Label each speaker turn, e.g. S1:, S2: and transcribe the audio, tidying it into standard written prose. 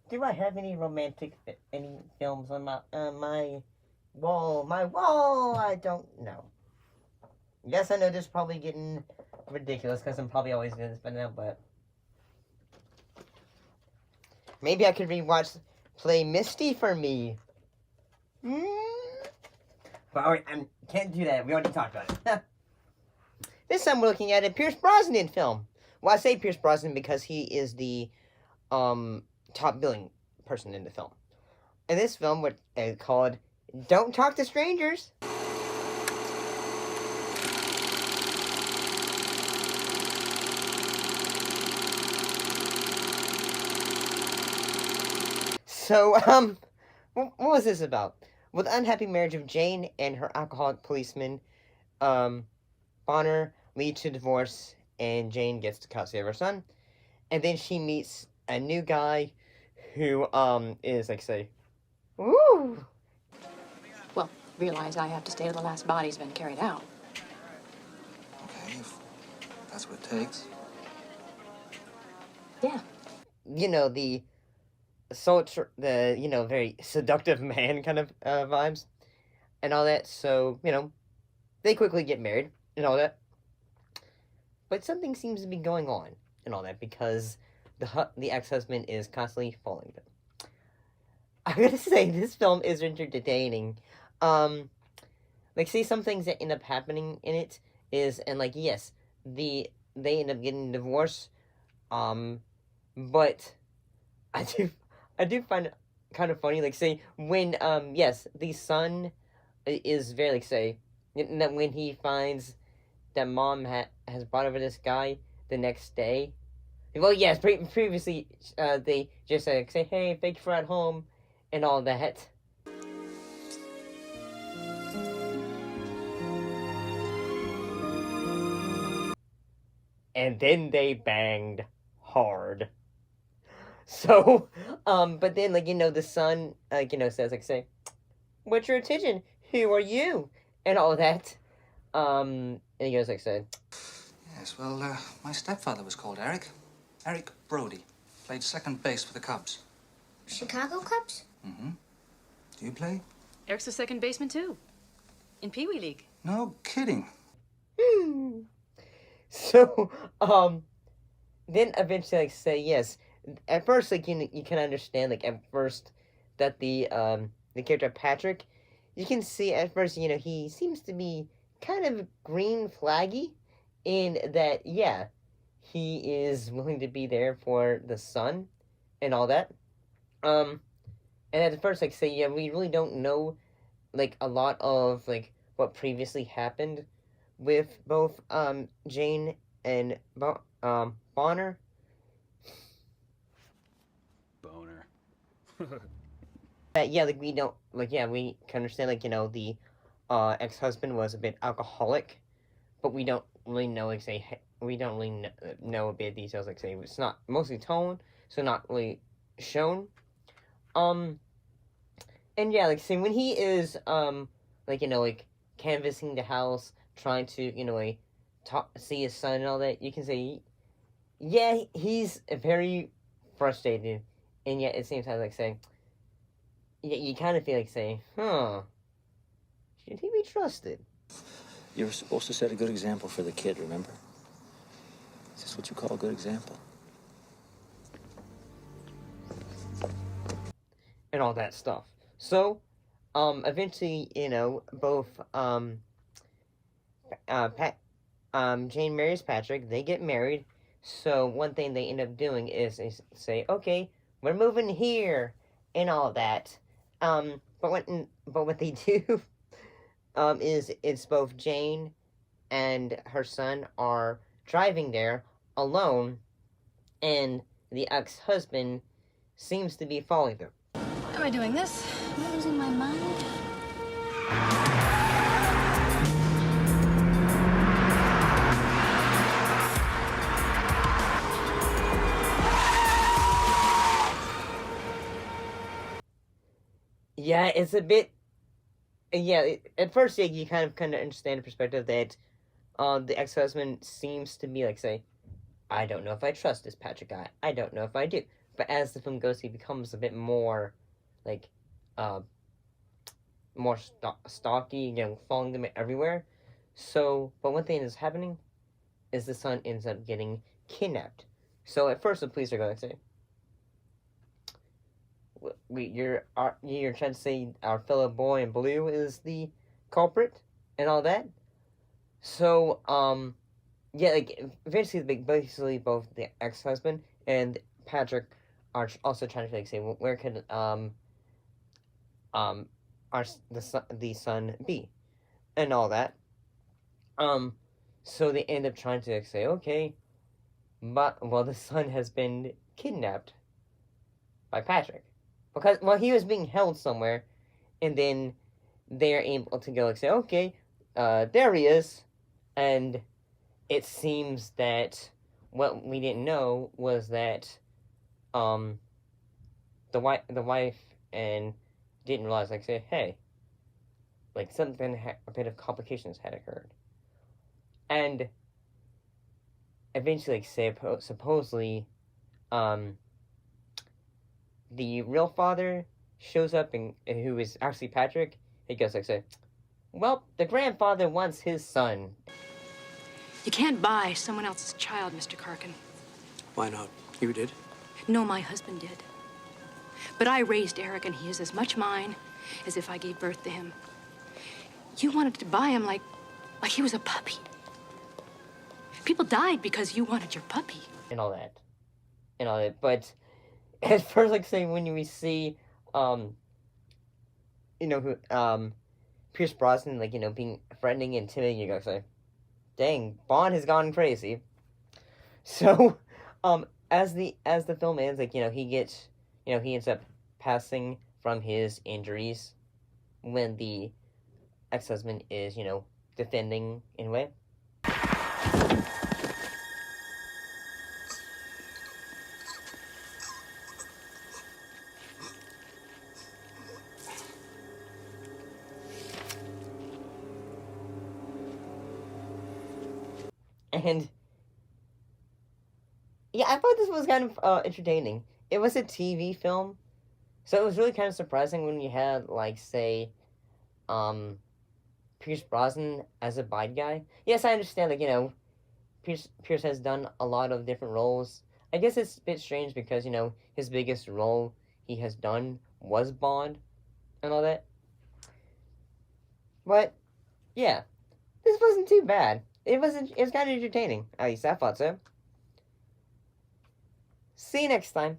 S1: Do I have any films on my wall? My wall? I don't know. Yes, I know this is probably getting ridiculous because I'm probably always doing this by now, but maybe I could play Misty for me. But alright, I can't do that. We already talked about it. This time we're looking at a Pierce Brosnan film. Well, I say Pierce Brosnan because he is the top billing person in the film. In this film, which is called Don't Talk to Strangers. So, what was this about? Well, the unhappy marriage of Jane and her alcoholic policeman, Bonner, lead to divorce, and Jane gets to custody of her son. And then she meets a new guy who, is, like, say, woo!
S2: Well, realize I have to stay till the last body's been carried out.
S3: Okay, if that's what it takes.
S2: Yeah.
S1: You know, the very seductive man kind of vibes and all that. So, they quickly get married and all that. But something seems to be going on and all that because the ex-husband is constantly following them. I'm gonna say this film is entertaining. Say some things that end up happening in it is, and yes, they end up getting divorced. But I do find it kind of funny, say, when, yes, the son is very, that when he finds that mom has brought over this guy the next day. Well, yes, previously, they just say, hey, thank you for at home, and all that. And then they banged hard. So, but then, the son, says, what's your attention? Who are you? And all that. And he goes,
S3: Yes, well, my stepfather was called Eric. Eric Brody. Played second base for the Cubs.
S4: Chicago Cubs?
S3: Mm-hmm. Do you play?
S2: Eric's a second baseman, too. In Pee Wee League.
S3: No kidding.
S1: So, then eventually, yes. At first, you can understand, at first, that the character Patrick, you can see at first, he seems to be kind of green flaggy in that, yeah, he is willing to be there for the son and all that. And at first, we really don't know, a lot of, what previously happened with both, Jane and, Bonner. Yeah, we don't, we can understand, the, ex-husband was a bit alcoholic, but we don't really know, we don't really know a bit of details, it's not mostly toned, so not really shown. And yeah, when he is, canvassing the house, trying to, see his son and all that, you can say, yeah, he's very frustrated, and yet at the same time, you kind of feel saying, should he be trusted?
S5: You're supposed to set a good example for the kid, remember? Is this what you call a good example?
S1: And all that stuff. So, eventually, both, Jane marries Patrick, they get married, so one thing they end up doing is say, okay, we're moving here, and all that. But what they do, is it's both Jane and her son are driving there alone, and the ex-husband seems to be following them.
S2: Am I doing this? Am I losing my mind?
S1: Yeah, it's a bit yeah, at first, yeah, you kind of understand the perspective that the ex-husband seems to be like, say, I don't know if I trust this Patrick guy. I don't know if I do. But as the film goes, he becomes a bit more, like, uh, more stalky, following them everywhere. So, but one thing that's happening is the son ends up getting kidnapped. So at first, the police are going to say, you're trying to say our fellow boy in blue is the culprit and all that. So, yeah, like eventually, basically both the ex-husband and Patrick are also trying to like say, well, where could um our the son be and all that. Um, so they end up trying to like, say, okay, but well, the son has been kidnapped by Patrick because well, he was being held somewhere, and then they're able to go like say, okay, there he is, and it seems that what we didn't know was that um the wife and didn't realize like say hey like something a bit of complications had occurred and eventually like say supposedly um the real father shows up and who is actually Patrick. He goes like say, well, the grandfather wants his son.
S2: You can't buy someone else's child, Mr. Karkin.
S6: Why not? You did.
S2: No, my husband did. But I raised Eric, and he is as much mine as if I gave birth to him. You wanted to buy him like he was a puppy. People died because you wanted your puppy.
S1: And all that. But at first, like saying when we see, who, Pierce Brosnan, like, being threatening and intimidating, you go say, dang, Bond has gone crazy. So, as the film ends, like, he ends up passing from his injuries when the ex-husband is, defending in a way. And yeah, I thought this was kind of entertaining. It was a TV film, so it was really kind of surprising when you had like say, Pierce Brosnan as a bad guy. Yes, I understand. Like Pierce has done a lot of different roles. I guess it's a bit strange because his biggest role he has done was Bond and all that. But yeah, this wasn't too bad. It was kind of entertaining. At least I thought so. See you next time.